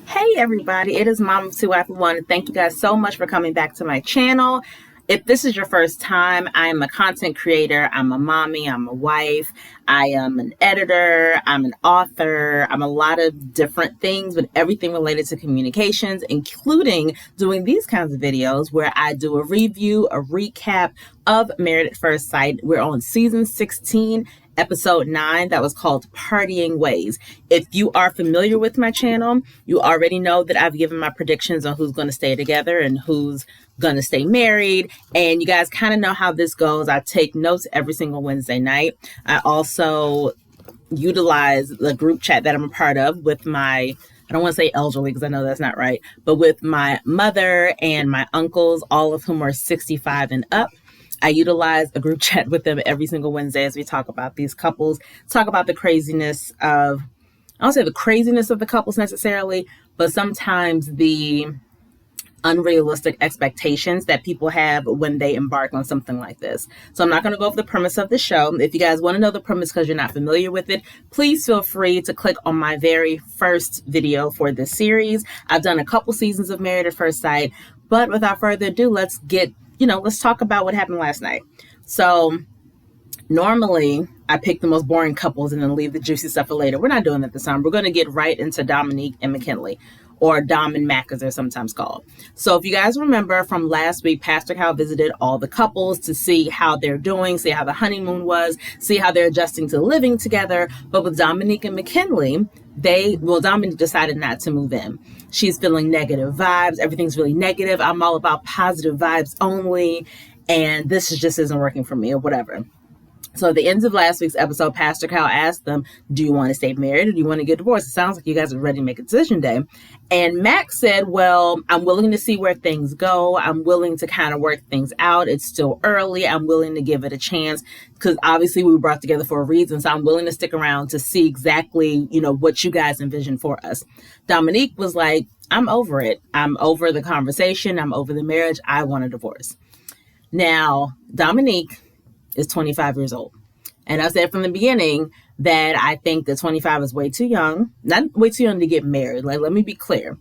Hey everybody, it is Mom of Two After One. Thank you guys so much for coming back to my channel. If this is your first time, I am a content creator, I'm a mommy, I'm a wife, I am an editor, I'm an author, I'm a lot of different things, but everything related to communications, including doing these kinds of videos where I do a review, a recap of Married at First Sight. We're on season 16, episode 9, that was called Partying Ways. If you are familiar with my channel, you already know that I've given my predictions on who's going to stay together and who's going to stay married. And you guys kind of know how this goes. I take notes every single Wednesday night. I also utilize the group chat that I'm a part of with my, I don't want to say elderly because I know that's not right, but with my mother and my uncles, all of whom are 65 and up. I utilize a group chat with them every single Wednesday as we talk about these couples, talk about the craziness of, I don't say the craziness of the couples necessarily, but sometimes the unrealistic expectations that people have when they embark on something like this. So I'm not going to go over the premise of the show. If you guys want to know the premise because you're not familiar with it, please feel free to click on my very first video for this series. I've done a couple seasons of Married at First Sight, but without further ado, let's talk about what happened last night. So normally I pick the most boring couples and then leave the juicy stuff for later. We're not doing that this time. We're going to get right into Dominique and McKinley, or Dom and Mac as they're sometimes called. So if you guys remember from last week, Pastor Cal visited all the couples to see how they're doing, see how the honeymoon was, see how they're adjusting to living together. But with Dominique and McKinley, Dominique decided not to move in. She's feeling negative vibes. Everything's really negative. I'm all about positive vibes only. And this just isn't working for me or whatever. So at the end of last week's episode, Pastor Cal asked them, do you want to stay married or do you want to get divorced? It sounds like you guys are ready to make a decision day. And Max said, well, I'm willing to see where things go. I'm willing to kind of work things out. It's still early. I'm willing to give it a chance because obviously we were brought together for a reason. So I'm willing to stick around to see exactly, what you guys envision for us. Dominique was like, I'm over it. I'm over the conversation. I'm over the marriage. I want a divorce. Now, Dominique is 25 years old. And I said from the beginning that I think that 25 is way too young, not way too young to get married. Like, let me be clear.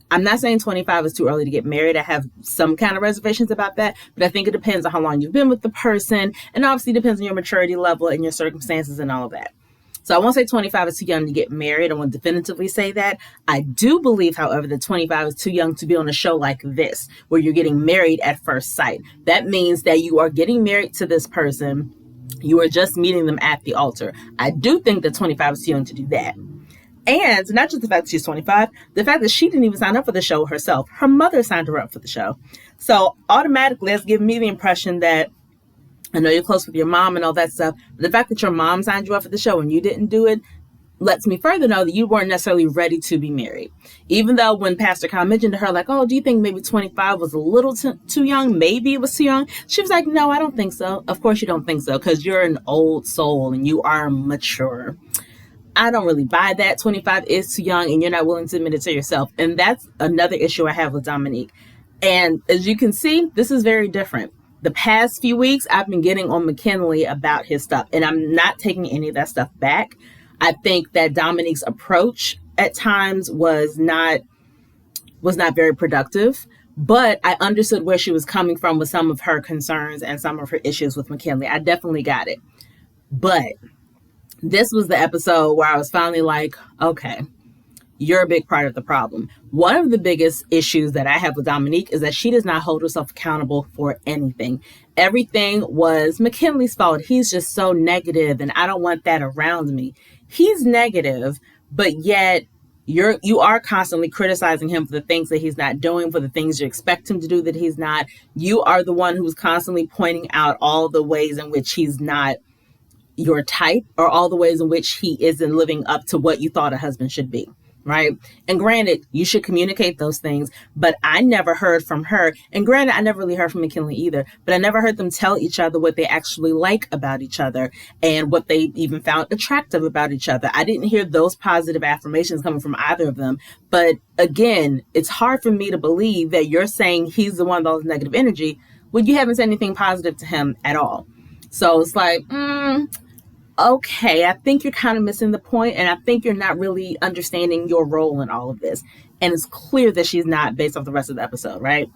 I'm not saying 25 is too early to get married. I have some kind of reservations about that, but I think it depends on how long you've been with the person. And obviously depends on your maturity level and your circumstances and all of that. So I won't say 25 is too young to get married. I won't definitively say that. I do believe, however, that 25 is too young to be on a show like this, where you're getting married at first sight. That means that you are getting married to this person. You are just meeting them at the altar. I do think that 25 is too young to do that. And not just the fact that she's 25, the fact that she didn't even sign up for the show herself. Her mother signed her up for the show. So automatically, that's giving me the impression that I know you're close with your mom and all that stuff, but the fact that your mom signed you up for the show and you didn't do it lets me further know that you weren't necessarily ready to be married. Even though when Pastor Kyle mentioned to her, like, oh, do you think maybe 25 was a little too young? Maybe it was too young. She was like, no, I don't think so. Of course you don't think so, because you're an old soul and you are mature. I don't really buy that. 25 is too young and you're not willing to admit it to yourself. And that's another issue I have with Dominique. And as you can see, this is very different. The past few weeks, I've been getting on McKinley about his stuff, and I'm not taking any of that stuff back. I think that Dominique's approach at times was not very productive, but I understood where she was coming from with some of her concerns and some of her issues with McKinley. I definitely got it. But this was the episode where I was finally like, okay, you're a big part of the problem. One of the biggest issues that I have with Dominique is that she does not hold herself accountable for anything. Everything was McKinley's fault. He's just so negative and I don't want that around me. He's negative, but yet you are constantly criticizing him for the things that he's not doing, for the things you expect him to do that he's not. You are the one who's constantly pointing out all the ways in which he's not your type, or all the ways in which he isn't living up to what you thought a husband should be. Right. And granted, you should communicate those things, but I never heard from her. And granted, I never really heard from McKinley either, but I never heard them tell each other what they actually like about each other and what they even found attractive about each other. I didn't hear those positive affirmations coming from either of them. But again, it's hard for me to believe that you're saying he's the one with all this negative energy when you haven't said anything positive to him at all. So it's like, okay, I think you're kind of missing the point, and I think you're not really understanding your role in all of this. And it's clear that she's not based off the rest of the episode, right?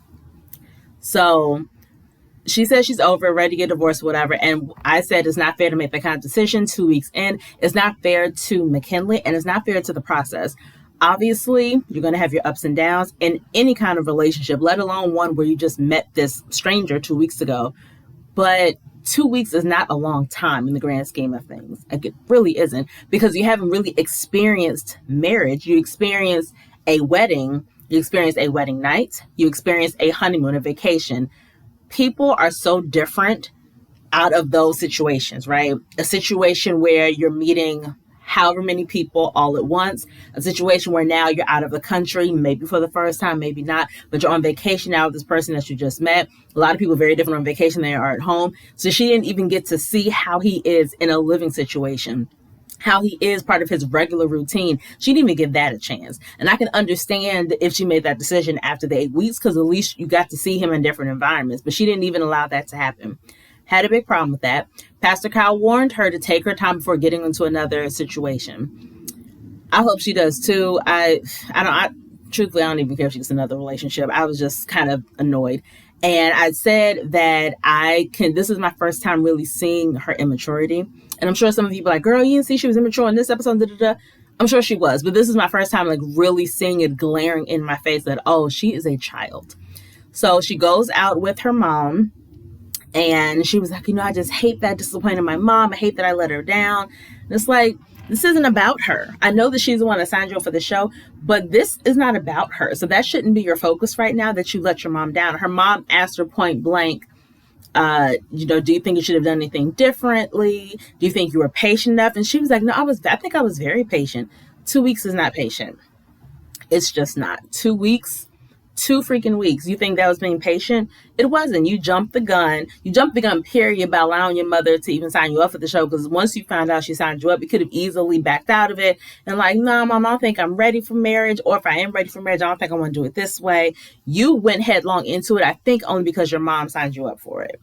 So she says she's over, ready to get divorced, whatever. And I said it's not fair to make that kind of decision 2 weeks in. It's not fair to McKinley, and it's not fair to the process. Obviously, you're going to have your ups and downs in any kind of relationship, let alone one where you just met this stranger 2 weeks ago. But 2 weeks is not a long time in the grand scheme of things. Like, it really isn't, because you haven't really experienced marriage. You experienced a wedding. You experienced a wedding night. You experienced a honeymoon, a vacation. People are so different out of those situations, right? A situation where you're meeting however many people all at once, a situation where now you're out of the country, maybe for the first time, maybe not, but you're on vacation now with this person that you just met. A lot of people are very different on vacation than they are at home. So she didn't even get to see how he is in a living situation, how he is part of his regular routine. She didn't even give that a chance. And I can understand if she made that decision after the 8 weeks, because at least you got to see him in different environments, but she didn't even allow that to happen. Had a big problem with that. Pastor Kyle warned her to take her time before getting into another situation. I hope she does too. Truthfully, I don't even care if she gets another relationship. I was just kind of annoyed. And I said that this is my first time really seeing her immaturity. And I'm sure some of you be like, girl, you didn't see she was immature in this episode, I'm sure she was, but this is my first time like really seeing it glaring in my face that, oh, she is a child. So she goes out with her mom. And she was like, I just hate that I disappointed my mom. I hate that I let her down. And it's like, this isn't about her. I know that she's the one that signed you up for the show, but this is not about her. So that shouldn't be your focus right now, that you let your mom down. Her mom asked her point blank, do you think you should have done anything differently? Do you think you were patient enough? And she was like, no, I think I was very patient. 2 weeks is not patient. It's just not. 2 weeks. 2 freaking weeks. You think that was being patient? It wasn't. You jumped the gun. You jumped the gun, period, by allowing your mother to even sign you up for the show. Because once you found out she signed you up, you could have easily backed out of it and like, no, mom, I don't think I'm ready for marriage. Or if I am ready for marriage, I don't think I want to do it this way. You went headlong into it, I think only because your mom signed you up for it.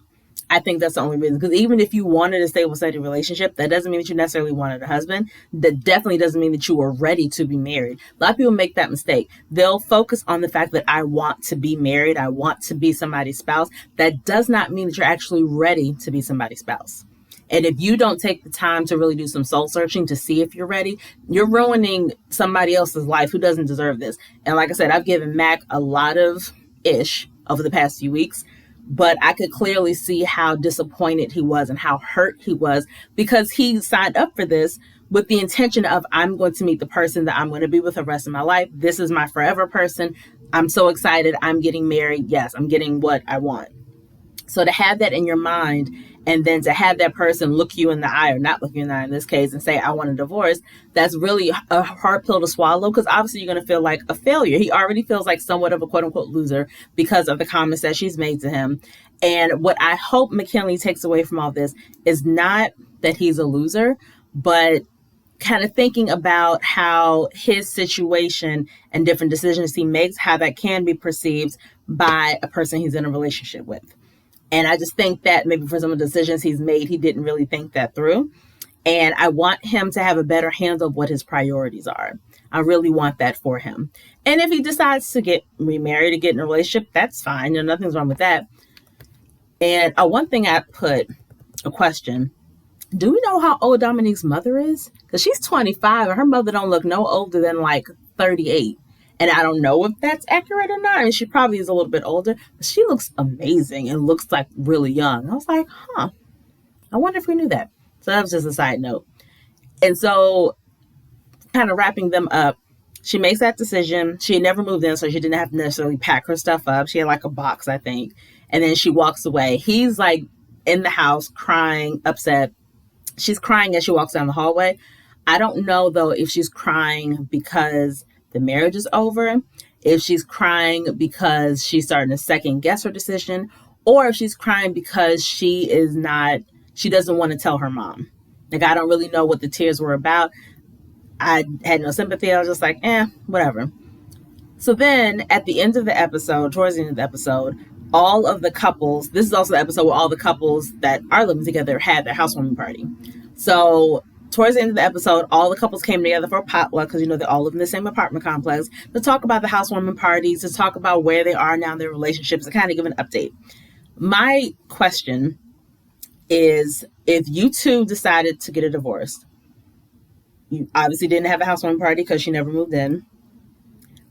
I think that's the only reason. Because even if you wanted a stable, steady relationship, that doesn't mean that you necessarily wanted a husband. That definitely doesn't mean that you were ready to be married. A lot of people make that mistake. They'll focus on the fact that I want to be married. I want to be somebody's spouse. That does not mean that you're actually ready to be somebody's spouse. And if you don't take the time to really do some soul searching to see if you're ready, you're ruining somebody else's life who doesn't deserve this. And like I said, I've given Mac a lot of ish over the past few weeks. But I could clearly see how disappointed he was and how hurt he was, because he signed up for this with the intention of, I'm going to meet the person that I'm going to be with the rest of my life. This is my forever person. I'm so excited. I'm getting married. Yes, I'm getting what I want. So to have that in your mind, and then to have that person look you in the eye, or not look you in the eye in this case, and say, I want a divorce, that's really a hard pill to swallow, because obviously you're going to feel like a failure. He already feels like somewhat of a quote unquote loser because of the comments that she's made to him. And what I hope McKinley takes away from all this is not that he's a loser, but kind of thinking about how his situation and different decisions he makes, how that can be perceived by a person he's in a relationship with. And I just think that maybe for some of the decisions he's made, he didn't really think that through. And I want him to have a better handle of what his priorities are. I really want that for him. And if he decides to get remarried or get in a relationship, that's fine. Nothing's wrong with that. And one thing I put a question. Do we know how old Dominique's mother is? Because she's 25 and her mother don't look no older than like 38. And I don't know if that's accurate or not. I mean, she probably is a little bit older, but she looks amazing and looks like really young. I was like, I wonder if we knew that. So that was just a side note. And so kind of wrapping them up, she makes that decision. She had never moved in, so she didn't have to necessarily pack her stuff up. She had like a box, I think. And then she walks away. He's like in the house crying, upset. She's crying as she walks down the hallway. I don't know, though, if she's crying because the marriage is over, if she's crying because she's starting to second guess her decision, or if she's crying because she doesn't want to tell her mom. Like, I don't really know what the tears were about. I had no sympathy. I was just like, whatever. So then at the end of the episode, towards the end of the episode, all of the couples, this is also the episode where all the couples that are living together had their housewarming party. So towards the end of the episode, all the couples came together for a potluck because, they all live in the same apartment complex, to talk about the housewarming parties, to talk about where they are now in their relationships, to kind of give an update. My question is, if you two decided to get a divorce, you obviously didn't have a housewarming party because she never moved in.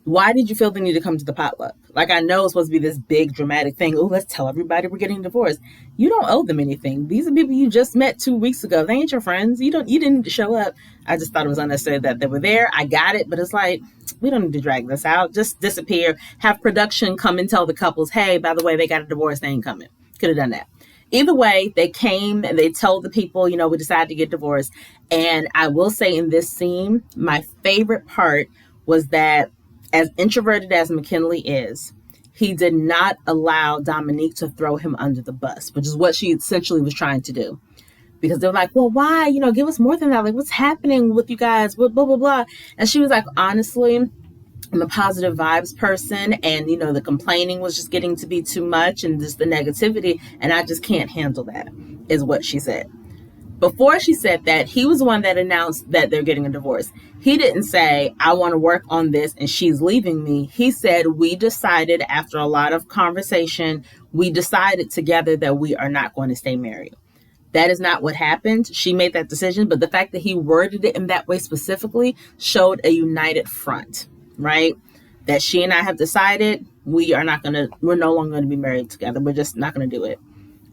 Why did you feel the need to come to the potluck? Like, I know it's supposed to be this big dramatic thing. Oh, let's tell everybody we're getting divorced. You don't owe them anything. These are people you just met 2 weeks ago. They ain't your friends. You didn't need to show up. I just thought it was unnecessary that they were there. I got it, but it's like, we don't need to drag this out. Just disappear. Have production come and tell the couples, hey, by the way, they got a divorce. They ain't coming. Could have done that. Either way, they came and they told the people, we decided to get divorced. And I will say, in this scene, my favorite part was that, as introverted as McKinley is, he did not allow Dominique to throw him under the bus, which is what she essentially was trying to do. Because they're like, well, why? Give us more than that. Like, what's happening with you guys? Blah, blah, blah, blah. And she was like, honestly, I'm a positive vibes person. And, the complaining was just getting to be too much, and just the negativity. And I just can't handle that, is what she said. Before she said that, he was the one that announced that they're getting a divorce. He didn't say, I want to work on this and she's leaving me. He said, we decided, after a lot of conversation, we decided together that we are not going to stay married. That is not what happened. She made that decision. But the fact that he worded it in that way specifically showed a united front, right? That she and I have decided we're no longer going to be married together. We're just not going to do it.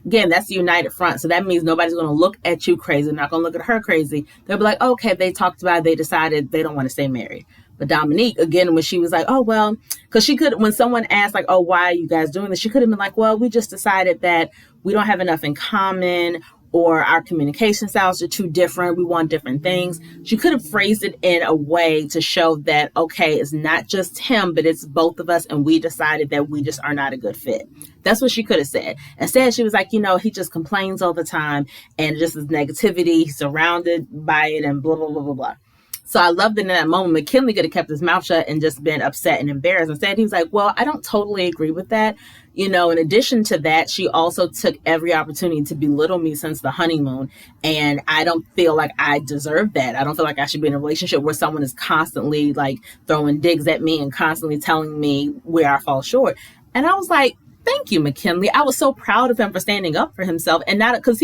Again, that's the united front. So that means nobody's going to look at you crazy. They're not going to look at her crazy. They'll be like, okay, they talked about it. They decided they don't want to stay married. But Dominique, again, when she was like, oh, well, because she could, when someone asked like, oh, why are you guys doing this? She could have been like, well, we just decided that we don't have enough in common, or our communication styles are too different. We want different things. She could have phrased it in a way to show that, okay, it's not just him, but it's both of us. And we decided that we just are not a good fit. That's what she could have said. Instead, she was like, he just complains all the time, and just his negativity, he's surrounded by it, and blah, blah, blah, blah, blah. So I loved that in that moment, McKinley could have kept his mouth shut and just been upset and embarrassed. Instead, he was like, well, I don't totally agree with that. In addition to that, she also took every opportunity to belittle me since the honeymoon. And I don't feel like I deserve that. I don't feel like I should be in a relationship where someone is constantly like throwing digs at me and constantly telling me where I fall short. And I was like, thank you, McKinley. I was so proud of him for standing up for himself, and not because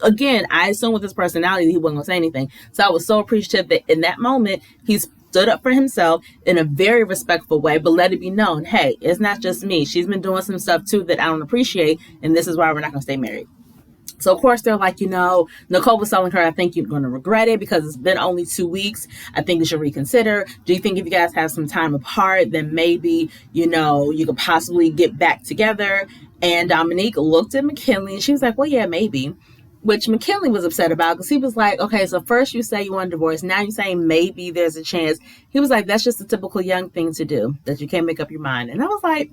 again, I assume with his personality, he wasn't going to say anything. So I was so appreciative that in that moment, he stood up for himself in a very respectful way, but let it be known, hey, it's not just me. She's been doing some stuff too that I don't appreciate, and this is why we're not going to stay married. So, of course, they're like, Nicole was telling her, I think you're going to regret it because it's been only 2 weeks. I think you should reconsider. Do you think if you guys have some time apart, then maybe, you could possibly get back together? And Dominique looked at McKinley and she was like, well, yeah, maybe. Which McKinley was upset about, because he was like, okay, so first you say you want a divorce. Now you're saying maybe there's a chance. He was like, that's just a typical young thing to do, that you can't make up your mind. And I was like,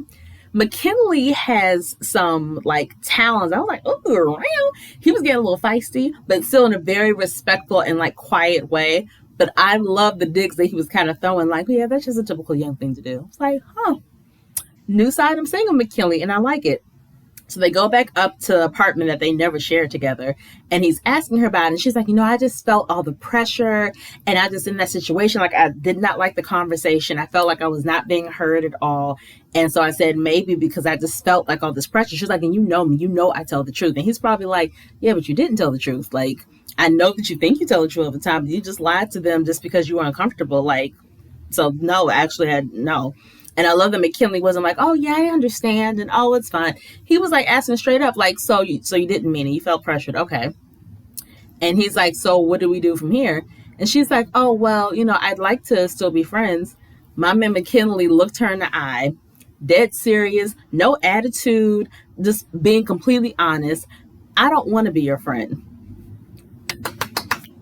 McKinley has some like talents. I was like, oh, he was getting a little feisty, but still in a very respectful and like quiet way. But I love the digs that he was kind of throwing, like, yeah, that's just a typical young thing to do. It's like, new side I'm saying of McKinley, and I like it. So they go back up to the apartment that they never shared together. And he's asking her about it. And she's like, I just felt all the pressure. And I just, in that situation, like, I did not like the conversation. I felt like I was not being heard at all. And so I said, maybe because I just felt like all this pressure. She's like, and you know me, I tell the truth. And he's probably like, yeah, but you didn't tell the truth. Like, I know that you think you tell the truth all the time, but you just lied to them just because you were uncomfortable. Like, so no, actually, no. And I love that McKinley wasn't like, oh, yeah, I understand. And, oh, it's fine. He was like asking straight up, like, so you didn't mean it. You felt pressured. Okay. And he's like, so what do we do from here? And she's like, oh, well, I'd like to still be friends. My man McKinley looked her in the eye, dead serious, no attitude, just being completely honest. I don't want to be your friend.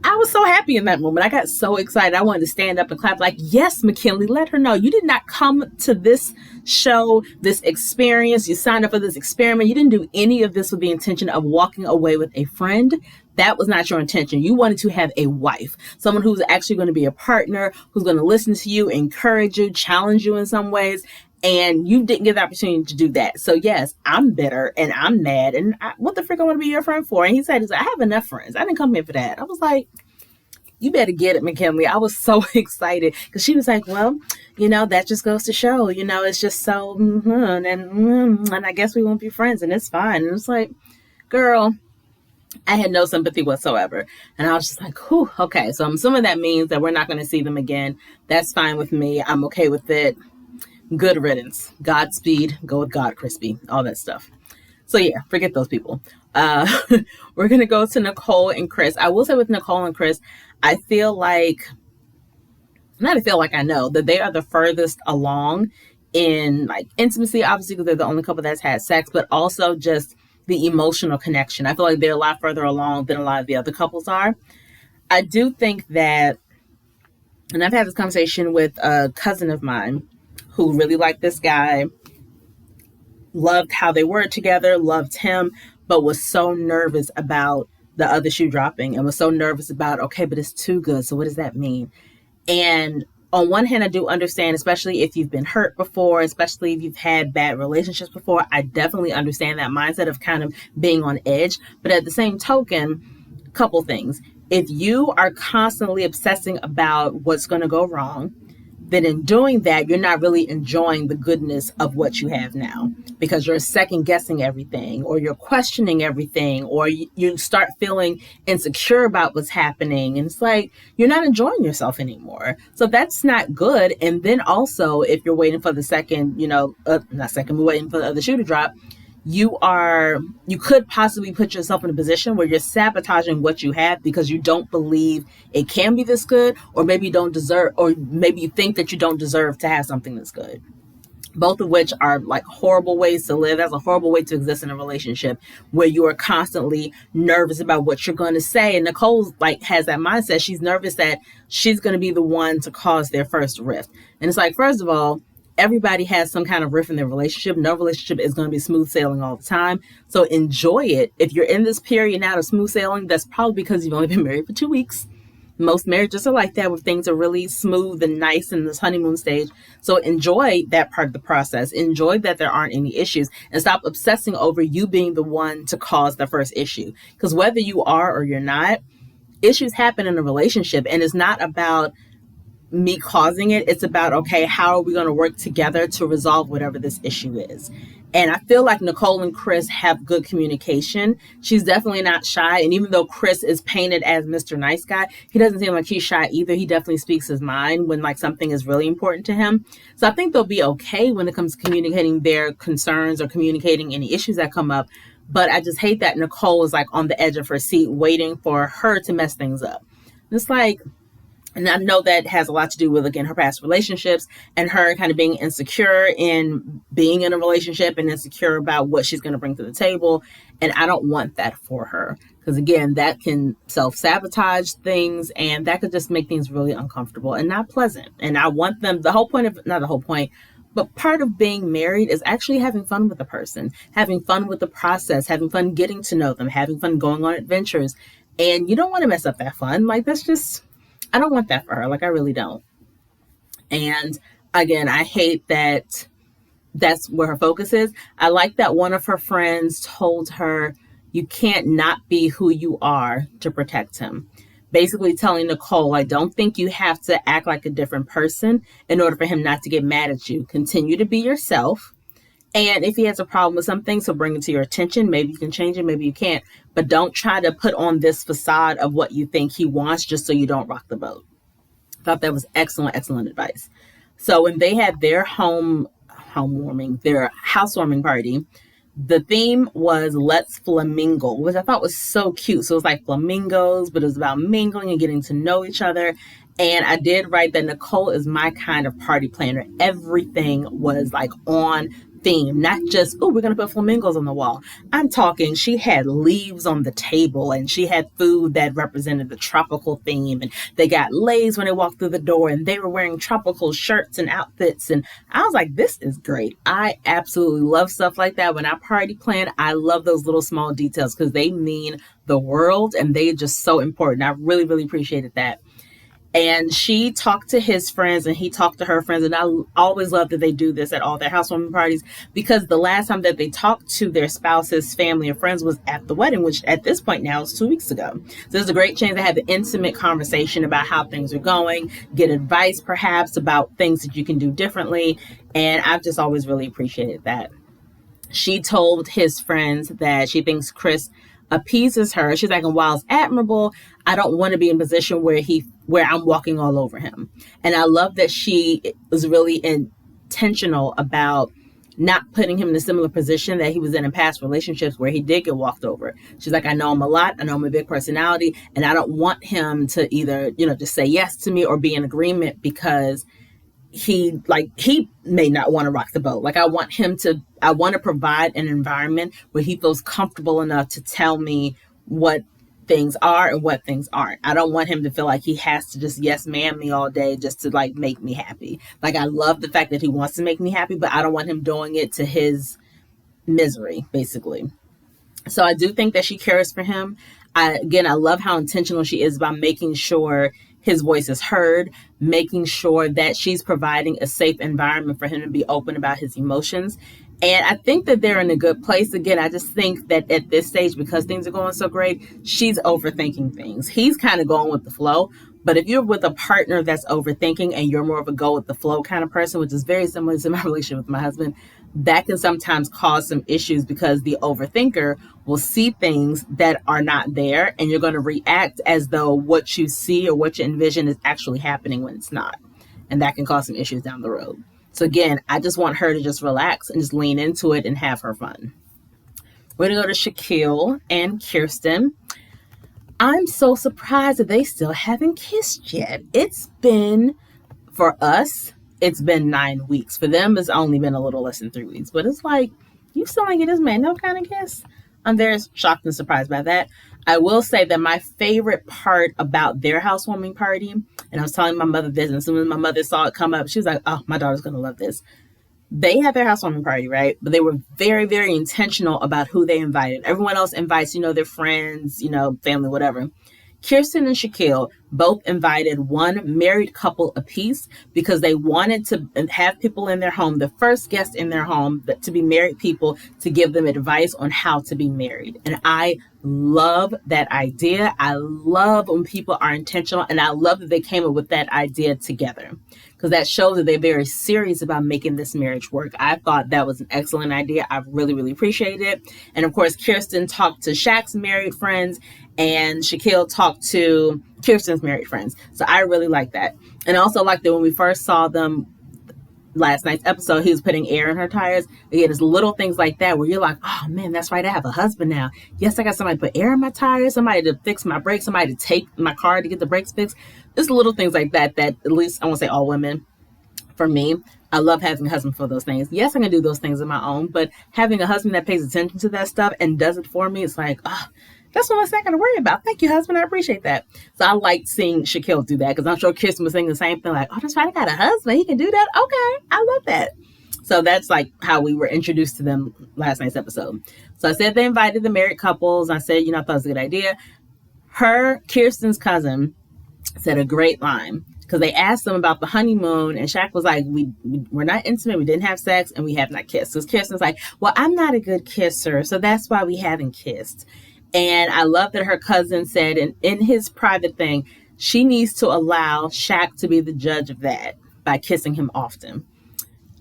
I was so happy in that moment. I got so excited. I wanted to stand up and clap like, yes, McKinley, let her know. You did not come to this show, this experience. You signed up for this experiment. You didn't do any of this with the intention of walking away with a friend. That was not your intention. You wanted to have a wife, someone who's actually going to be a partner, who's going to listen to you, encourage you, challenge you in some ways. And you didn't get the opportunity to do that. So yes, I'm bitter and I'm mad. And what the frick I want to be your friend for? And he's like, I have enough friends. I didn't come here for that. I was like, you better get it, McKinley. I was so excited because she was like, well, that just goes to show, it's just so, and I guess we won't be friends and it's fine. And it's like, girl, I had no sympathy whatsoever. And I was just like, whew, okay. So I'm assuming that means that we're not going to see them again. That's fine with me. I'm okay with it. Good riddance. Godspeed. Go with God, Crispy. All that stuff. So yeah, forget those people. We're going to go to Nicole and Chris. I will say with Nicole and Chris, I know that they are the furthest along in like intimacy, obviously, because they're the only couple that's had sex, but also just the emotional connection. I feel like they're a lot further along than a lot of the other couples are. I do think that, and I've had this conversation with a cousin of mine who really liked this guy, loved how they were together, loved him, but was so nervous about the other shoe dropping and was so nervous about, okay, but it's too good. So what does that mean? And on one hand, I do understand, especially if you've been hurt before, especially if you've had bad relationships before, I definitely understand that mindset of kind of being on edge. But at the same token, a couple things. If you are constantly obsessing about what's going to go wrong, then in doing that, you're not really enjoying the goodness of what you have now because you're second guessing everything or you're questioning everything or you start feeling insecure about what's happening. And it's like, you're not enjoying yourself anymore. So that's not good. And then also, if you're waiting for the waiting for the other shoe to drop, you could possibly put yourself in a position where you're sabotaging what you have because you don't believe it can be this good, or maybe you don't deserve, or maybe you think that you don't deserve to have something that's good. Both of which are like horrible ways to live. That's a horrible way to exist in a relationship where you are constantly nervous about what you're going to say. And Nicole has that mindset. She's nervous that she's going to be the one to cause their first rift. And it's like, first of all, everybody has some kind of rift in their relationship. No relationship is going to be smooth sailing all the time. So enjoy it. If you're in this period now of smooth sailing, that's probably because you've only been married for 2 weeks. Most marriages are like that, where things are really smooth and nice in this honeymoon stage. So enjoy that part of the process. Enjoy that there aren't any issues and stop obsessing over you being the one to cause the first issue. Because whether you are or you're not, issues happen in a relationship, and it's not about me causing it. It's about, okay, how are we going to work together to resolve whatever this issue is? And I feel like Nicole and Chris have good communication. She's definitely not shy. And even though Chris is painted as Mr. Nice Guy, he doesn't seem like he's shy either. He definitely speaks his mind when something is really important to him. So I think they'll be okay when it comes to communicating their concerns or communicating any issues that come up. But I just hate that Nicole is on the edge of her seat waiting for her to mess things up. It's like, and I know that has a lot to do with, again, her past relationships and her kind of being insecure in being in a relationship and insecure about what she's going to bring to the table. And I don't want that for her because, again, that can self-sabotage things and that could just make things really uncomfortable and not pleasant. And I want them, but part of being married is actually having fun with the person, having fun with the process, having fun getting to know them, having fun going on adventures. And you don't want to mess up that fun. That's just... I don't want that for her. I really don't. And again, I hate that that's where her focus is. I like that one of her friends told her, you can't not be who you are to protect him. Basically telling Nicole, I don't think you have to act like a different person in order for him not to get mad at you. Continue to be yourself. And if he has a problem with something, so bring it to your attention. Maybe you can change it, maybe you can't. But don't try to put on this facade of what you think he wants just so you don't rock the boat. Thought that was excellent, excellent advice. So when they had their their housewarming party, the theme was Let's Flamingo, which I thought was so cute. So it was like flamingos, but it was about mingling and getting to know each other. And I did write that Nicole is my kind of party planner. Everything was on theme, not just, oh, we're going to put flamingos on the wall. I'm talking, she had leaves on the table and she had food that represented the tropical theme. And they got lays when they walked through the door and they were wearing tropical shirts and outfits. And I was like, this is great. I absolutely love stuff like that. When I party plan, I love those little small details because they mean the world and they're just so important. I really, really appreciated that. And she talked to his friends and he talked to her friends. And I always love that they do this at all their housewarming parties, because the last time that they talked to their spouses, family, and friends was at the wedding, which at this point now is 2 weeks ago. So there's a great chance to have an intimate conversation about how things are going, get advice perhaps about things that you can do differently. And I've just always really appreciated that. She told his friends that she thinks Chris appeases her. She's like, and while it's admirable, I don't want to be in a position where I'm walking all over him. And I love that she was really intentional about not putting him in a similar position that he was in past relationships where he did get walked over. She's like, I know him a lot. I know I'm a big personality, and I don't want him to either, just say yes to me or be in agreement because he may not want to rock the boat. Like I want to provide an environment where he feels comfortable enough to tell me what things are and what things aren't. I don't want him to feel like he has to just yes man me all day just to like make me happy. Like I love the fact that he wants to make me happy, but I don't want him doing it to his misery, basically. So I do think that she cares for him. I love how intentional she is about making sure his voice is heard, making sure that she's providing a safe environment for him to be open about his emotions. And I think that they're in a good place. Again, I just think that at this stage, because things are going so great, she's overthinking things. He's kind of going with the flow. But if you're with a partner that's overthinking and you're more of a go with the flow kind of person, which is very similar to my relationship with my husband, that can sometimes cause some issues because the overthinker will see things that are not there and you're going to react as though what you see or what you envision is actually happening when it's not. And that can cause some issues down the road. So again, I just want her to just relax and just lean into it and have her fun. We're going to go to Shaquille and Kirsten. I'm so surprised that they still haven't kissed yet. For us, it's been 9 weeks. For them, it's only been a little less than 3 weeks. But it's like, you still ain't get this man no kind of kiss? I'm very shocked and surprised by that. I will say that my favorite part about their housewarming party, and I was telling my mother this, and as soon as my mother saw it come up, she was like, oh, my daughter's going to love this. They had their housewarming party, right? But they were very, very intentional about who they invited. Everyone else invites, their friends, family, whatever. Kirsten and Shaquille both invited one married couple apiece because they wanted to have people in their home, the first guest in their home, to be married people, to give them advice on how to be married. And I love that idea. I love when people are intentional, and I love that they came up with that idea together because that shows that they're very serious about making this marriage work. I thought that was an excellent idea. I really, really appreciate it. And of course, Kirsten talked to Shaq's married friends and Shaquille talked to Kirsten's married friends. So I really like that. And I also like that when we first saw them last night's episode, he was putting air in her tires. Again, it's little things like that where you're like, oh man, that's right, I have a husband now. Yes, I got somebody to put air in my tires, somebody to fix my brakes, somebody to take my car to get the brakes fixed. Just little things like that at least, I won't say all women, for me, I love having a husband for those things. Yes, I can do those things on my own, but having a husband that pays attention to that stuff and does it for me, it's like, oh, that's what I'm not going to worry about. Thank you, husband. I appreciate that. So I liked seeing Shaquille do that because I'm sure Kirsten was saying the same thing, like, oh, that's right, I got a husband. He can do that. Okay, I love that. So that's like how we were introduced to them last night's episode. So I said they invited the married couples. I said, I thought it was a good idea. Kirsten's cousin, said a great line because they asked them about the honeymoon and Shaq was like, we're not intimate. We didn't have sex and we have not kissed. So Kirsten's like, well, I'm not a good kisser. So that's why we haven't kissed. And I love that her cousin said in his private thing, she needs to allow Shaq to be the judge of that by kissing him often.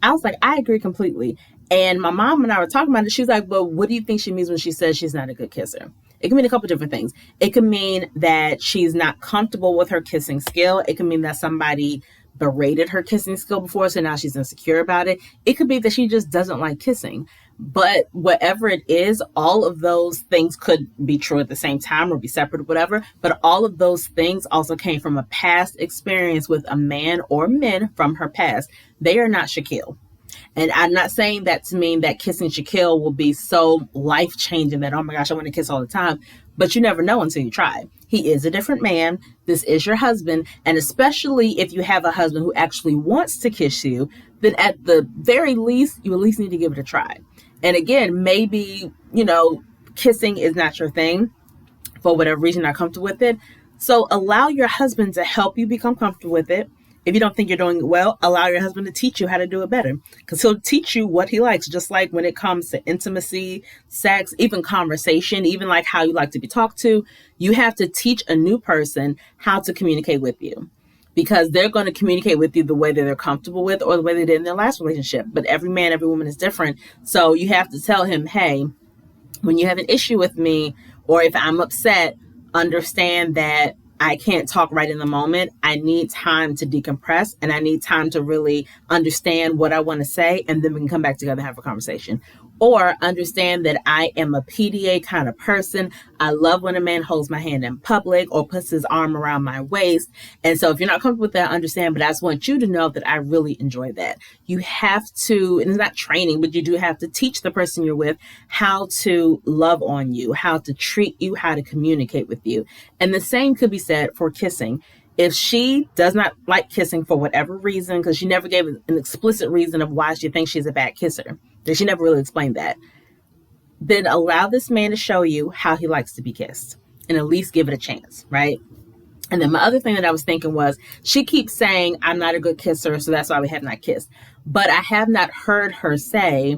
I was like, I agree completely. And my mom and I were talking about it. She was like, well, what do you think she means when she says she's not a good kisser? It can mean a couple different things. It can mean that she's not comfortable with her kissing skill. It can mean that somebody berated her kissing skill before, so now she's insecure about it. It could be that she just doesn't like kissing. But whatever it is, all of those things could be true at the same time or be separate or whatever. But all of those things also came from a past experience with a man or men from her past. They are not Shaquille. And I'm not saying that to mean that kissing Shaquille will be so life-changing that, oh my gosh, I want to kiss all the time. But you never know until you try. He is a different man. This is your husband. And especially if you have a husband who actually wants to kiss you, then at the very least, you at least need to give it a try. And again, maybe, kissing is not your thing for whatever reason, not comfortable with it. So allow your husband to help you become comfortable with it. If you don't think you're doing it well, allow your husband to teach you how to do it better, because he'll teach you what he likes. Just like when it comes to intimacy, sex, even conversation, even like how you like to be talked to, you have to teach a new person how to communicate with you, because they're going to communicate with you the way that they're comfortable with or the way they did in their last relationship. But every man, every woman is different. So you have to tell him, hey, when you have an issue with me, or if I'm upset, understand that I can't talk right in the moment. I need time to decompress, and I need time to really understand what I want to say, and then we can come back together and have a conversation. Or understand that I am a PDA kind of person. I love when a man holds my hand in public or puts his arm around my waist. And so if you're not comfortable with that, understand, but I just want you to know that I really enjoy that. You have to, and it's not training, but you do have to teach the person you're with how to love on you, how to treat you, how to communicate with you. And the same could be said for kissing. If she does not like kissing for whatever reason, because she never gave an explicit reason of why she thinks she's a bad kisser, that she never really explained that, then allow this man to show you how he likes to be kissed, and at least give it a chance, right? And then my other thing that I was thinking was, she keeps saying, I'm not a good kisser, so that's why we have not kissed. But I have not heard her say,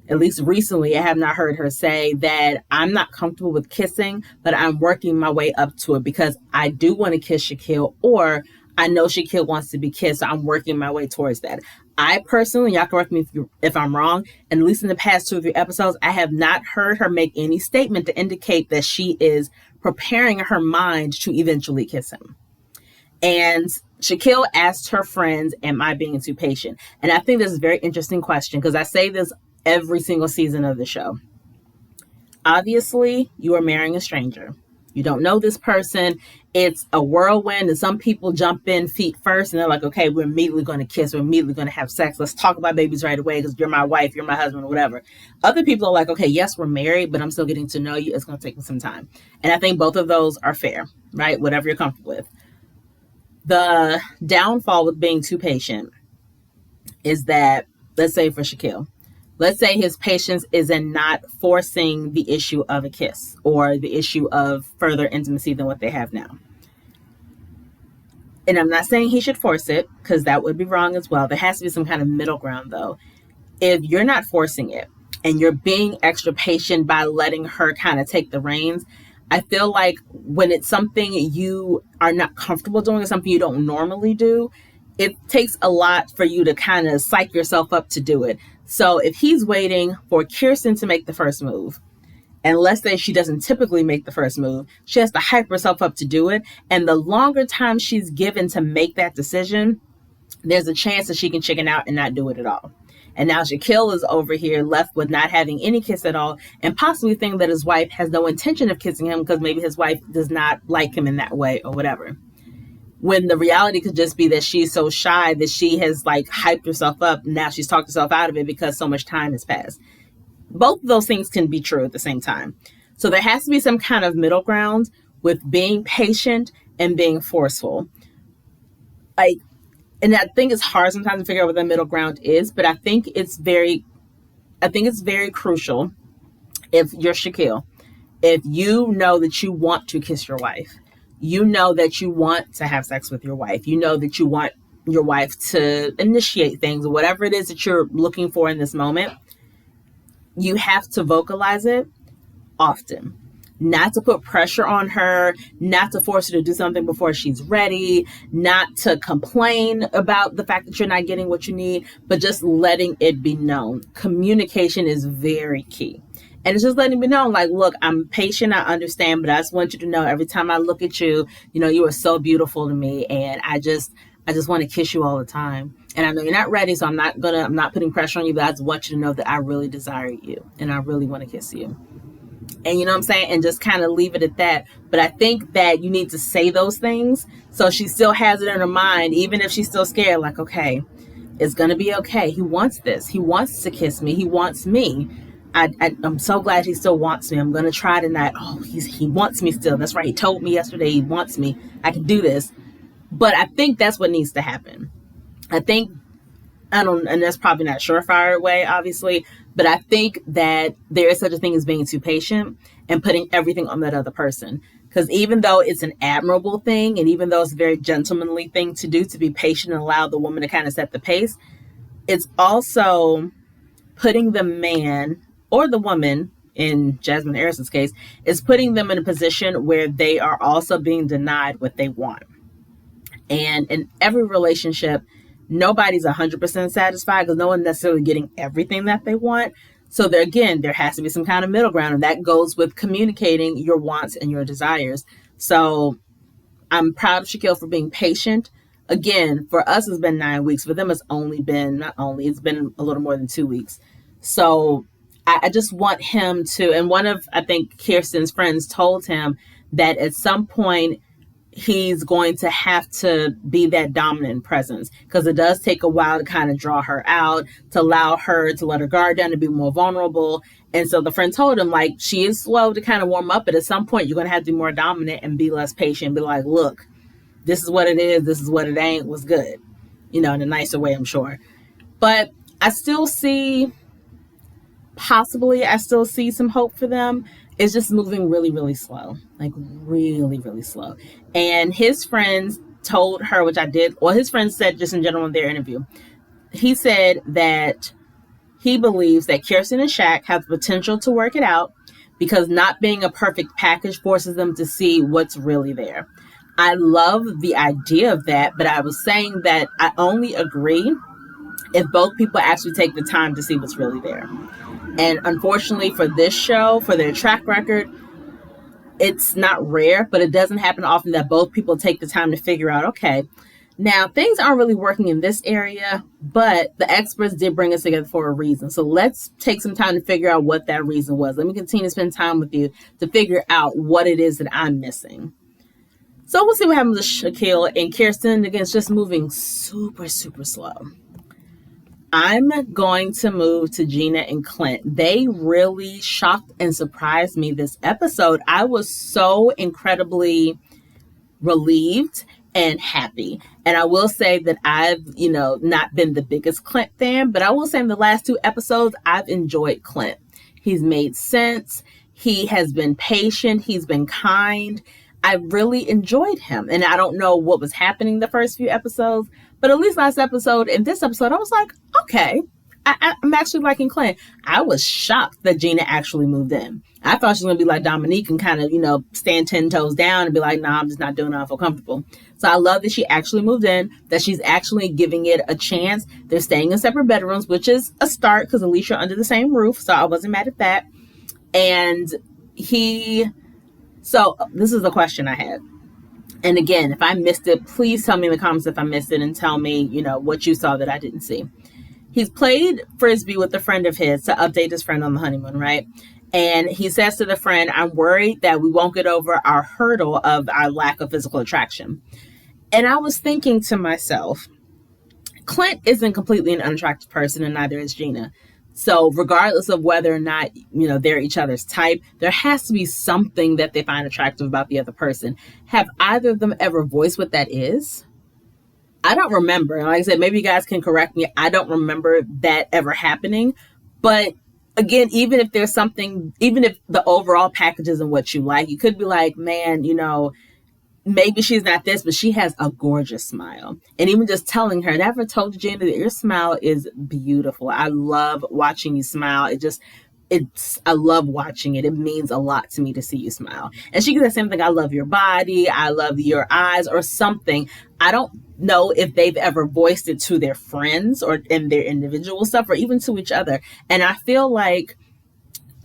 at least recently, I have not heard her say that I'm not comfortable with kissing, but I'm working my way up to it because I do want to kiss Shaquille, or I know Shaquille wants to be kissed, so I'm working my way towards that. I personally, y'all correct me if I'm wrong, and at least in the past 2 or 3 episodes, I have not heard her make any statement to indicate that she is preparing her mind to eventually kiss him. And Shaquille asked her friends, am I being too patient? And I think this is a very interesting question, because I say this every single season of the show. Obviously, you are marrying a stranger. You don't know this person. It's a whirlwind, and some people jump in feet first, and they're like, okay, we're immediately going to kiss. We're immediately going to have sex. Let's talk about babies right away because you're my wife, you're my husband, or whatever. Other people are like, okay, yes, we're married, but I'm still getting to know you. It's going to take me some time. And I think both of those are fair, right? Whatever you're comfortable with. The downfall with being too patient is that, let's say for Shaquille, let's say his patience is in not forcing the issue of a kiss or the issue of further intimacy than what they have now. And I'm not saying he should force it, because that would be wrong as well. There has to be some kind of middle ground, though. If you're not forcing it and you're being extra patient by letting her kind of take the reins, I feel like when it's something you are not comfortable doing or something you don't normally do, it takes a lot for you to kind of psych yourself up to do it. So if he's waiting for Kirsten to make the first move, and let's say she doesn't typically make the first move, she has to hype herself up to do it. And the longer time she's given to make that decision, there's a chance that she can chicken out and not do it at all. And now Shaquille is over here left with not having any kiss at all, and possibly thinking that his wife has no intention of kissing him because maybe his wife does not like him in that way or whatever. When the reality could just be that she's so shy that she has like hyped herself up. And now she's talked herself out of it because so much time has passed. Both of those things can be true at the same time. So there has to be some kind of middle ground with being patient and being forceful. And I think it's hard sometimes to figure out what the middle ground is, but I think it's very crucial if you're Shaquille, if you know that you want to kiss your wife, you know that you want to have sex with your wife, you know that you want your wife to initiate things, or whatever it is that you're looking for in this moment, you have to vocalize it often. Not to put pressure on her, not to force her to do something before she's ready, not to complain about the fact that you're not getting what you need, but just letting it be known. Communication is very key. And it's just letting me know, like, look, I'm patient, I understand, but I just want you to know every time I look at you, you know, you are so beautiful to me, and I just want to kiss you all the time. And I know you're not ready, so I'm not putting pressure on you, but I just want you to know that I really desire you and I really want to kiss you. And you know what I'm saying? And just kind of leave it at that. But I think that you need to say those things so she still has it in her mind, even if she's still scared, like, okay, it's going to be okay. He wants this. He wants to kiss me. He wants me. I'm so glad he still wants me. I'm going to try tonight. Oh, he wants me still. That's right. He told me yesterday he wants me. I can do this. But I think that's what needs to happen. And that's probably not a surefire way, obviously, But I think that there is such a thing as being too patient and putting everything on that other person. Because even though it's an admirable thing, and even though it's a very gentlemanly thing to do, to be patient and allow the woman to kind of set the pace, it's also putting the man or the woman, in Jasmine Harris's case, is putting them in a position where they are also being denied what they want. And in every relationship, nobody's 100% satisfied because no one's necessarily getting everything that they want. So there has to be some kind of middle ground, and that goes with communicating your wants and your desires. So I'm proud of Shaquille for being patient. Again, for us, it's been 9 weeks. For them, it's been a little more than 2 weeks. So I just want him to, and one of, I think, Kirsten's friends told him that at some point, he's going to have to be that dominant presence, because it does take a while to kind of draw her out, to allow her to let her guard down and be more vulnerable. And so the friend told him, like, she is slow to kind of warm up, but at some point you're going to have to be more dominant and be less patient, be like, look, this is what it is, this is what it ain't, what's good, in a nicer way, I'm sure. But I still see some hope for them. It's just moving really, really slow, like really, really slow. And his friends told her, which I did, well, his friends said just in general in their interview, he said that he believes that Kirsten and Shaq have the potential to work it out because not being a perfect package forces them to see what's really there. I love the idea of that, but I was saying that I only agree if both people actually take the time to see what's really there. And unfortunately for this show, for their track record, it's not rare, but it doesn't happen often that both people take the time to figure out, okay, now things aren't really working in this area, but the experts did bring us together for a reason. So let's take some time to figure out what that reason was. Let me continue to spend time with you to figure out what it is that I'm missing. So we'll see what happens with Shaquille and Kirsten. Again, it's just moving super, super slow. I'm going to move to Gina and Clint. They really shocked and surprised me this episode. I was so incredibly relieved and happy. And I will say that I've, not been the biggest Clint fan, but I will say in the last 2 episodes, I've enjoyed Clint. He's made sense. He has been patient. He's been kind. I really enjoyed him. And I don't know what was happening the first few episodes, but at least last episode and this episode, I was like, okay, I'm actually liking Clint. I was shocked that Gina actually moved in. I thought she was going to be like Dominique and kind of, stand 10 toes down and be like, nah, I'm just not doing it. I feel comfortable. So I love that she actually moved in, that she's actually giving it a chance. They're staying in separate bedrooms, which is a start because at least you're under the same roof. So I wasn't mad at that. And so this is the question I had. And again, if I missed it, please tell me in the comments if I missed it and tell me, what you saw that I didn't see. He's played Frisbee with a friend of his to update his friend on the honeymoon, right? And he says to the friend, I'm worried that we won't get over our hurdle of our lack of physical attraction. And I was thinking to myself, Clint isn't completely an unattractive person, and neither is Gina. So regardless of whether or not, they're each other's type, there has to be something that they find attractive about the other person. Have either of them ever voiced what that is? I don't remember. Like I said, maybe you guys can correct me. I don't remember that ever happening. But again, even if there's something, even if the overall package isn't what you like, you could be like, man, maybe she's not this, but she has a gorgeous smile. And even just telling her, never told Gina that your smile is beautiful. I love watching you smile. I love watching it. It means a lot to me to see you smile. And she can say the same thing. I love your body. I love your eyes or something. I don't know if they've ever voiced it to their friends or in their individual stuff or even to each other. And I feel like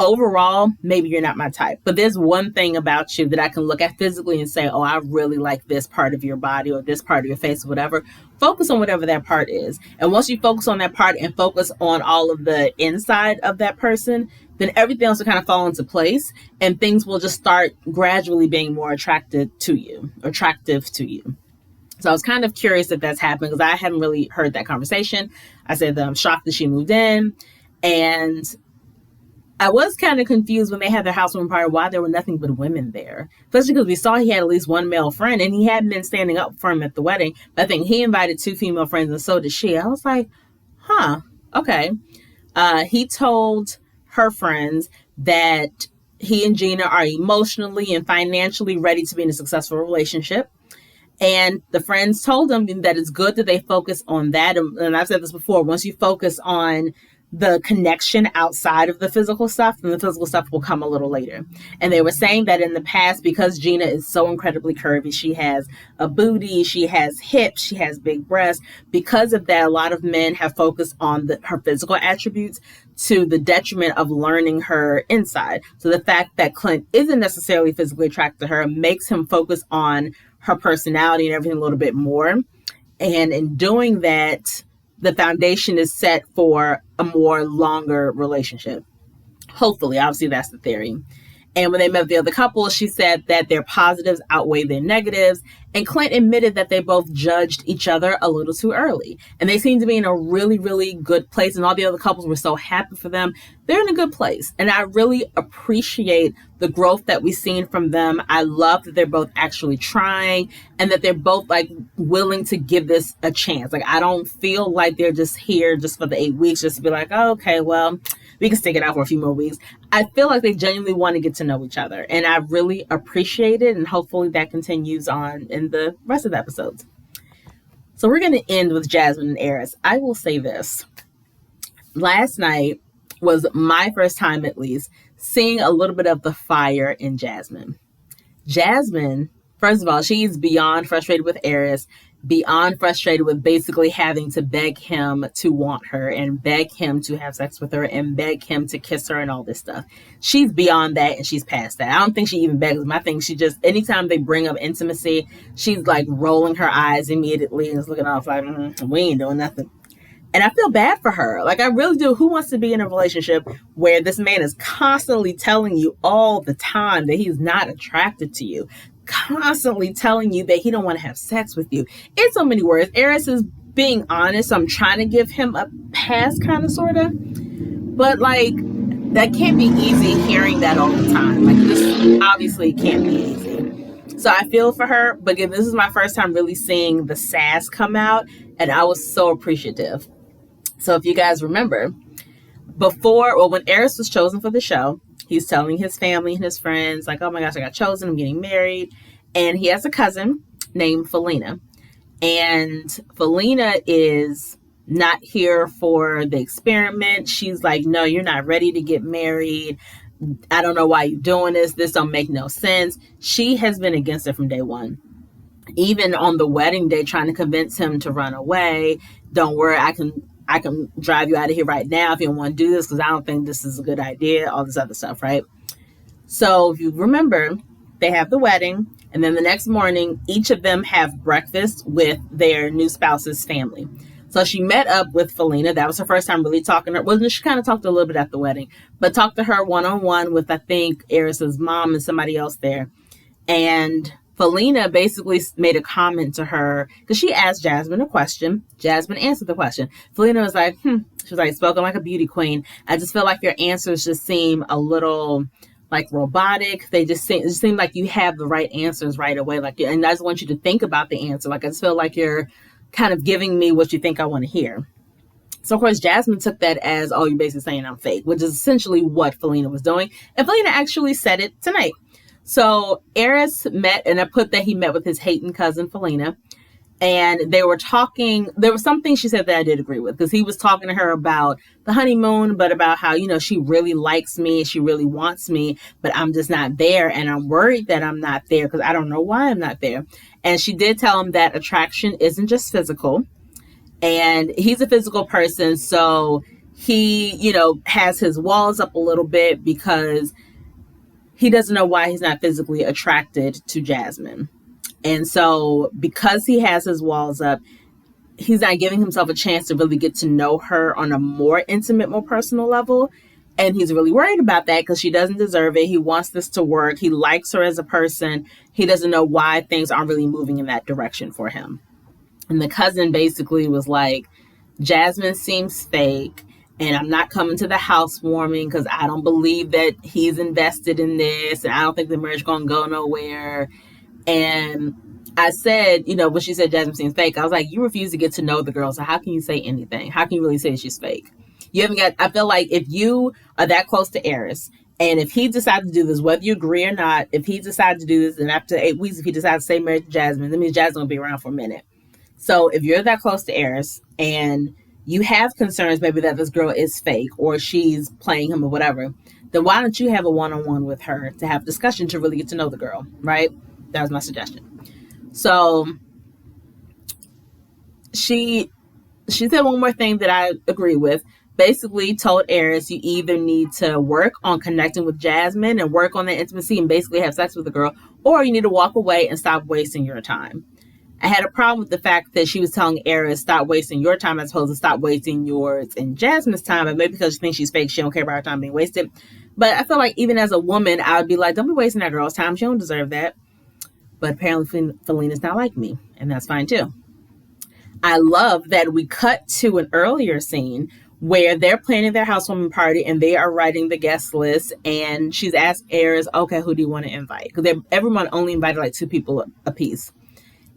overall, maybe you're not my type, but there's one thing about you that I can look at physically and say, oh, I really like this part of your body or this part of your face, or whatever. Focus on whatever that part is. And once you focus on that part and focus on all of the inside of that person, then everything else will kind of fall into place and things will just start gradually being more attractive to you. So I was kind of curious if that's happening because I hadn't really heard that conversation. I said that I'm shocked that she moved in, and I was kind of confused when they had their housewarming party why there were nothing but women there. Especially because we saw he had at least one male friend and he hadn't been standing up for him at the wedding. But I think he invited 2 female friends and so did she. I was like, huh, okay. He told her friends that he and Gina are emotionally and financially ready to be in a successful relationship. And the friends told him that it's good that they focus on that. And I've said this before, once you focus on the connection outside of the physical stuff, then the physical stuff will come a little later. And they were saying that in the past, because Gina is so incredibly curvy, she has a booty, she has hips, she has big breasts. Because of that, a lot of men have focused on her physical attributes to the detriment of learning her inside. So the fact that Clint isn't necessarily physically attracted to her makes him focus on her personality and everything a little bit more. And in doing that, the foundation is set for a more longer relationship. Hopefully, obviously that's the theory. And when they met the other couple, she said that their positives outweigh their negatives. And Clint admitted that they both judged each other a little too early. And they seem to be in a really, really good place. And all the other couples were so happy for them. They're in a good place. And I really appreciate the growth that we've seen from them. I love that they're both actually trying and that they're both like willing to give this a chance. Like, I don't feel like they're just here just for the 8 weeks, just to be like, oh, okay, well, we can stick it out for a few more weeks. I feel like they genuinely want to get to know each other. And I really appreciate it. And hopefully that continues on in the rest of the episodes. So we're going to end with Jasmine and Eris. I will say this. Last night was my first time, at least, seeing a little bit of the fire in Jasmine. Jasmine, first of all, she's beyond frustrated with Eris, beyond frustrated with basically having to beg him to want her and beg him to have sex with her and beg him to kiss her and all this stuff. She's beyond that and she's past that. I don't think she even begs him. I think she just, anytime they bring up intimacy, she's like rolling her eyes immediately and is looking off like, we ain't doing nothing. And I feel bad for her. Like, I really do. Who wants to be in a relationship where this man is constantly telling you all the time that he's not attracted to you? Constantly telling you that he don't want to have sex with you. In so many words, Eris is being honest. So I'm trying to give him a pass, kind of, sort of. But, like, that can't be easy hearing that all the time. Like, this obviously can't be easy. So I feel for her. But again, this is my first time really seeing the sass come out. And I was so appreciative. So if you guys remember, when Eris was chosen for the show, he's telling his family and his friends, like, oh my gosh, I got chosen, I'm getting married. And he has a cousin named Felina. And Felina is not here for the experiment. She's like, no, you're not ready to get married. I don't know why you're doing this. This don't make no sense. She has been against it from day one. Even on the wedding day, trying to convince him to run away. Don't worry, I can drive you out of here right now if you don't want to do this, because I don't think this is a good idea, all this other stuff, right? So if you remember, they have the wedding, and then the next morning, each of them have breakfast with their new spouse's family. So she met up with Felina. That was her first time really talking to her. Well, she kind of talked a little bit at the wedding, but talked to her one-on-one with, I think, Eris's mom and somebody else there. And Felina basically made a comment to her because she asked Jasmine a question. Jasmine answered the question. Felina was like, she was like, spoken like a beauty queen. I just feel like your answers just seem a little like robotic. They just seem like you have the right answers right away. Like, and I just want you to think about the answer. Like, I just feel like you're kind of giving me what you think I want to hear. So, of course, Jasmine took that as, oh, you're basically saying I'm fake, which is essentially what Felina was doing. And Felina actually said it tonight. So Eris met, and I put that he met with his hating cousin, Felina, and they were talking. There was something she said that I did agree with, because he was talking to her about the honeymoon, but about how, she really likes me, she really wants me, but I'm just not there. And I'm worried that I'm not there because I don't know why I'm not there. And she did tell him that attraction isn't just physical, and he's a physical person. So he, has his walls up a little bit because he doesn't know why he's not physically attracted to Jasmine. And so because he has his walls up, he's not giving himself a chance to really get to know her on a more intimate, more personal level. And he's really worried about that because she doesn't deserve it. He wants this to work. He likes her as a person. He doesn't know why things aren't really moving in that direction for him. And the cousin basically was like, Jasmine seems fake. And I'm not coming to the housewarming because I don't believe that he's invested in this. And I don't think the marriage is going to go nowhere. And I said, when she said Jasmine seems fake, I was like, you refuse to get to know the girl. So how can you say anything? How can you really say she's fake? You haven't got, I feel like if you are that close to Eris, and if he decides to do this, whether you agree or not, if he decides to do this, and after 8 weeks, if he decides to stay married to Jasmine, that means Jasmine will be around for a minute. So if you're that close to Eris and you have concerns maybe that this girl is fake or she's playing him or whatever, then why don't you have a one-on-one with her to have discussion to really get to know the girl, right? That was my suggestion. So she said one more thing that I agree with. Basically told Eris you either need to work on connecting with Jasmine and work on the intimacy and basically have sex with the girl, or you need to walk away and stop wasting your time. I had a problem with the fact that she was telling Eris, stop wasting your time as opposed to stop wasting yours and Jasmine's time. And maybe because she thinks she's fake, she don't care about her time being wasted. But I feel like even as a woman, I would be like, don't be wasting that girl's time. She don't deserve that. But apparently Felina's not like me, and that's fine too. I love that we cut to an earlier scene where they're planning their housewarming party and they are writing the guest list. And she's asked Eris, okay, who do you want to invite? Because everyone only invited like 2 people a piece.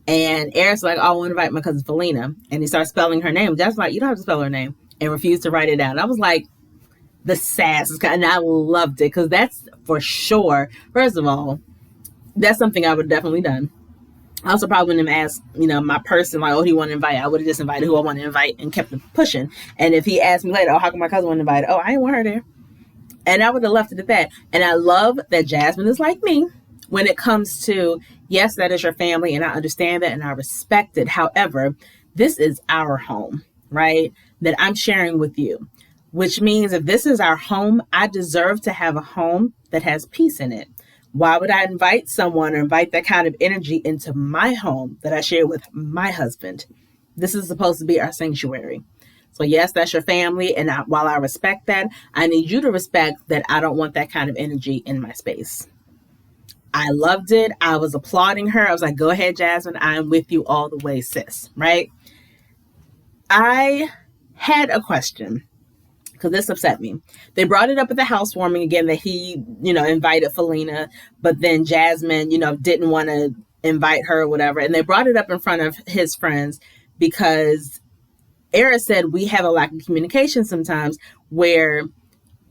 And Eris like, oh, I want to invite my cousin Felina. And he starts spelling her name. Just like, you don't have to spell her name. And refused to write it down. I was like, the sass. And I loved it because that's for sure. First of all, that's something I would have definitely done. I also probably wouldn't have asked, my person, like, oh, who do you want to invite? I would have just invited who I want to invite and kept it pushing. And if he asked me later, oh, how come my cousin want to invite? Oh, I didn't want her there. And I would have left it at that. And I love that Jasmine is like me when it comes to, yes, that is your family. And I understand that and I respect it. However, this is our home, right? That I'm sharing with you, which means if this is our home, I deserve to have a home that has peace in it. Why would I invite someone or invite that kind of energy into my home that I share with my husband? This is supposed to be our sanctuary. So yes, that's your family. And while I respect that, I need you to respect that I don't want that kind of energy in my space. I loved it. I was applauding her. I was like, go ahead, Jasmine. I'm with you all the way, sis. Right? I had a question, because this upset me. They brought it up at the housewarming again that he, invited Felina, but then Jasmine, didn't want to invite her or whatever. And they brought it up in front of his friends because Eris said we have a lack of communication sometimes where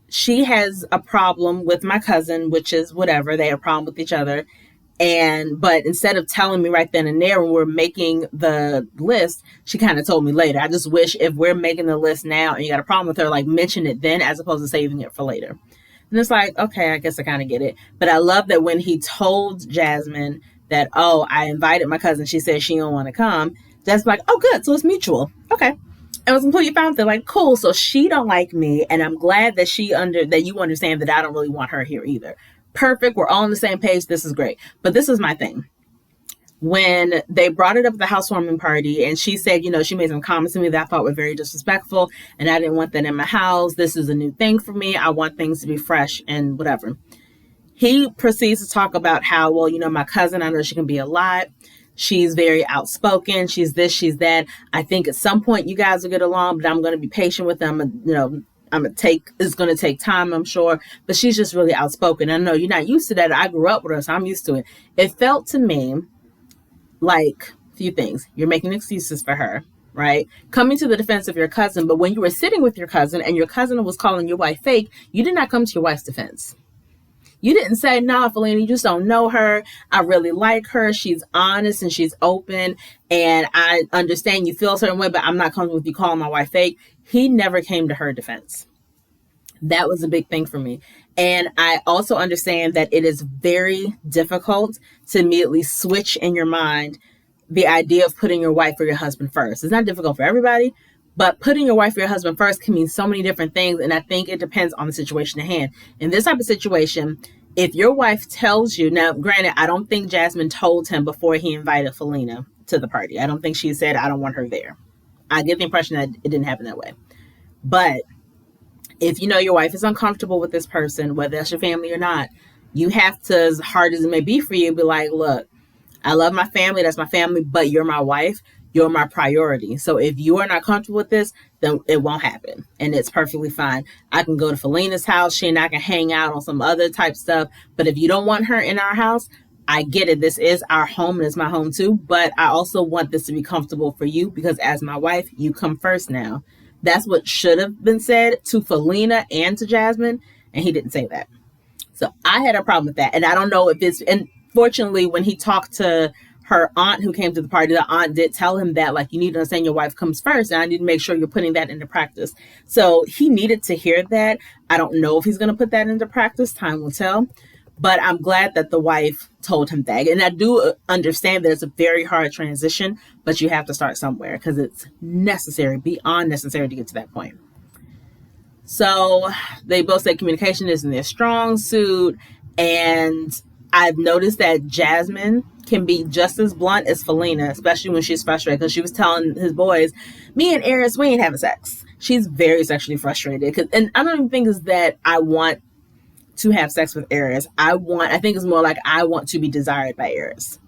she has a problem with my cousin, which is whatever. They have a problem with each other. But instead of telling me right then and there when we're making the list, she kind of told me later. I just wish if we're making the list now and you got a problem with her, like mention it then as opposed to saving it for later. And it's like, okay, I guess I kind of get it. But I love that when he told Jasmine that, oh, I invited my cousin, she said she don't want to come. Jasmine's like, oh, good. So it's mutual. Okay. It was completely fine. They're like, cool. So she don't like me. And I'm glad that that you understand that I don't really want her here either. Perfect. We're all on the same page. This is great. But this is my thing. When they brought it up at the housewarming party and she said, she made some comments to me that I thought were very disrespectful and I didn't want that in my house. This is a new thing for me. I want things to be fresh and whatever. He proceeds to talk about how, well, my cousin, I know she can be a lot. She's very outspoken. She's this, she's that. I think at some point you guys will get along, but I'm going to be patient with them. It's going to take time, I'm sure, but she's just really outspoken. I know you're not used to that. I grew up with her, so I'm used to it. It felt to me like a few things. You're making excuses for her, right? Coming to the defense of your cousin, but when you were sitting with your cousin and your cousin was calling your wife fake, you did not come to your wife's defense. You didn't say, nah, Felina, you just don't know her. I really like her. She's honest and she's open. And I understand you feel a certain way, but I'm not comfortable with you calling my wife fake. He never came to her defense. That was a big thing for me. And I also understand that it is very difficult to immediately switch in your mind the idea of putting your wife or your husband first. It's not difficult for everybody, but putting your wife or your husband first can mean so many different things. And I think it depends on the situation at hand. In this type of situation, if your wife tells you, now, granted, I don't think Jasmine told him before he invited Felina to the party. I don't think she said, I don't want her there. I get the impression that it didn't happen that way. But if your wife is uncomfortable with this person, whether that's your family or not, you have to, as hard as it may be for you, be like, look, I love my family. That's my family, but you're my wife. You're my priority. So if you are not comfortable with this, then it won't happen. And it's perfectly fine. I can go to Felina's house. She and I can hang out on some other type stuff. But if you don't want her in our house, I get it. This is our home and it's my home too. But I also want this to be comfortable for you because as my wife, you come first now. That's what should have been said to Felina and to Jasmine, and he didn't say that. So I had a problem with that. And I don't know if it's, and fortunately, when he talked to her aunt who came to the party, the aunt did tell him that, like, you need to understand your wife comes first, and I need to make sure you're putting that into practice. So he needed to hear that. I don't know if he's going to put that into practice. Time will tell. But I'm glad that the wife told him that. And I do understand that it's a very hard transition, but you have to start somewhere because it's necessary, beyond necessary, to get to that point. So they both said communication isn't their strong suit. And I've noticed that Jasmine can be just as blunt as Felina, especially when she's frustrated, because she was telling his boys, me and Eris, we ain't having sex. She's very sexually frustrated. And I don't even think it's that I want to have sex with Eris. I think it's more like I want to be desired by Eris.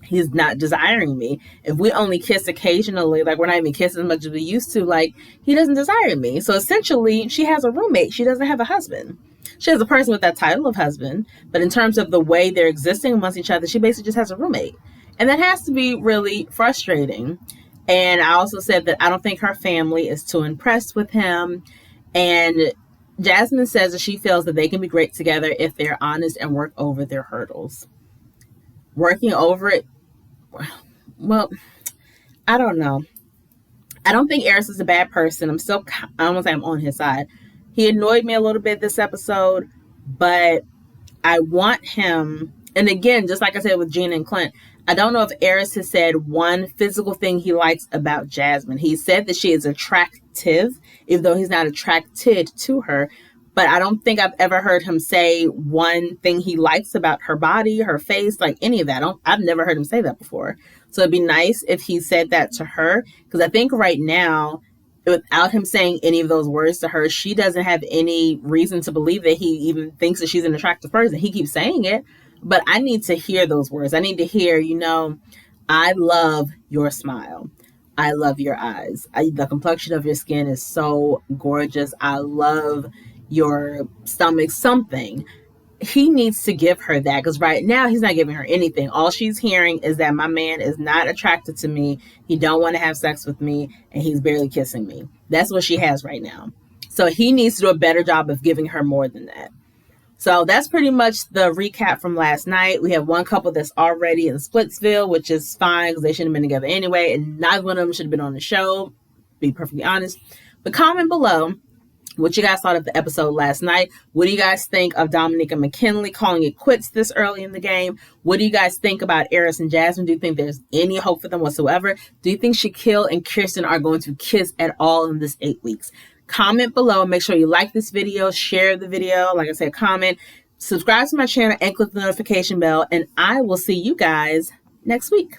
He's not desiring me. If we only kiss occasionally, like we're not even kissing as much as we used to, like he doesn't desire me. So essentially she has a roommate. She doesn't have a husband. She has a person with that title of husband, but in terms of the way they're existing amongst each other, she basically just has a roommate. And that has to be really frustrating. And I also said that I don't think her family is too impressed with him. And Jasmine says that she feels that they can be great together if they're honest and work over their hurdles. Working over it, well, I don't know. I don't think Eris is a bad person. I don't want to say I'm on his side. He annoyed me a little bit this episode, but I want him, and again, just like I said with Gina and Clint, I don't know if Eris has said one physical thing he likes about Jasmine. He said that she is attractive, even though he's not attracted to her. But I don't think I've ever heard him say one thing he likes about her body, her face, like any of that. I've never heard him say that before. So it'd be nice if he said that to her. Because I think right now, without him saying any of those words to her, she doesn't have any reason to believe that he even thinks that she's an attractive person. He keeps saying it. But I need to hear those words. I need to hear, I love your smile. I love your eyes. The complexion of your skin is so gorgeous. I love your stomach, something. He needs to give her that, because right now he's not giving her anything. All she's hearing is that my man is not attracted to me. He don't want to have sex with me, and he's barely kissing me. That's what she has right now. So he needs to do a better job of giving her more than that. So that's pretty much the recap from last night. We have one couple that's already in Splitsville, which is fine because they shouldn't have been together anyway, and neither one of them should have been on the show, to be perfectly honest. But comment below what you guys thought of the episode last night. What do you guys think of Dominique and McKinley calling it quits this early in the game? What do you guys think about Eris and Jasmine? Do you think there's any hope for them whatsoever? Do you think Shaquille and Kirsten are going to kiss at all in this 8 weeks? Comment below. Make sure you like this video, share the video. Like I said, comment, subscribe to my channel, and click the notification bell. And I will see you guys next week.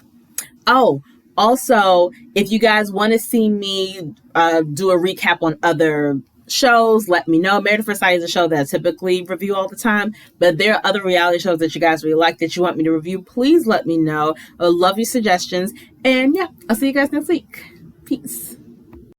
Oh, also, if you guys want to see me do a recap on other shows, let me know. Married at First Sight is a show that I typically review all the time, but there are other reality shows that you guys really like that you want me to review. Please let me know. I would love your suggestions. And yeah, I'll see you guys next week. Peace.